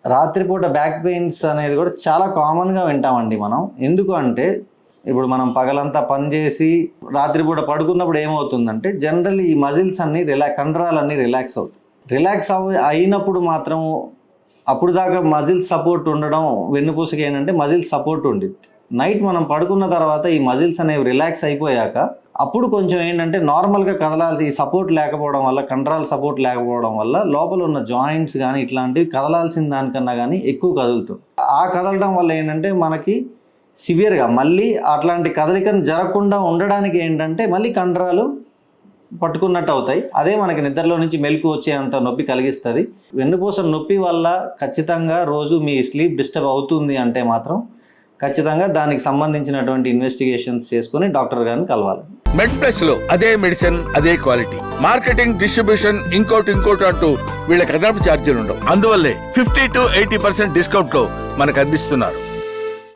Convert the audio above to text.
రాత్రిపూట back pains అనేది కూడా చాలా కామన్గా వింటామండి మనం. ఎందుకు అంటే ఇప్పుడు మనం పగలంతా పనిచేసి రాత్రిపూట పడుకున్నప్పుడు ఏమవుతుందంటే జనరల్ ఈ మజిల్స్ అన్నీ కండరాలన్నీ రిలాక్స్ అవుతాయి. రిలాక్స్ అయినప్పుడు మాత్రం అప్పుడు దాకా మజిల్ సపోర్ట్ ఉండడం వెన్నుపూసకి ఏంటంటే మజిల్ సపోర్ట్ ఉండిద్ది. నైట్ మనం పడుకున్న తర్వాత ఈ మజిల్స్ అనేవి రిలాక్స్ అయిపోయాక అప్పుడు కొంచెం ఏంటంటే నార్మల్గా కదలాల్సి ఈ సపోర్ట్ లేకపోవడం వల్ల, కండరాల సపోర్ట్ లేకపోవడం వల్ల లోపల ఉన్న జాయింట్స్ కానీ ఇట్లాంటివి కదలాల్సిన దానికన్నా కానీ ఎక్కువ కదులుతుంది. ఆ కదలడం వల్ల ఏంటంటే మనకి సివియర్గా మళ్ళీ అట్లాంటి కదలికను జరగకుండా ఉండడానికి ఏంటంటే మళ్ళీ కండరాలు పట్టుకున్నట్టు అవుతాయి. అదే మనకి నిద్రలో నుంచి మెలకు వచ్చేంత నొప్పి కలిగిస్తుంది. వెన్నుపూస నొప్పి వల్ల ఖచ్చితంగా రోజు మీ స్లీప్ డిస్టర్బ్ అవుతుంది అంటే మాత్రం ఖచ్చితంగా దానికి సంబంధించినటువంటి ఇన్వెస్టిగేషన్స్ చేసుకుని డాక్టర్ గారిని కలవాలి. మెడ్ ప్లస్ లో అదే మెడిసిన్ అదే క్వాలిటీ, మార్కెటింగ్, డిస్ట్రిబ్యూషన్, ఇంకోటి అంటూ వీళ్ళకి అదనపు ఛార్జీలు ఉండవు. అందువల్లే 50 to 80% డిస్కౌంట్ లో మనకు అందిస్తున్నారు.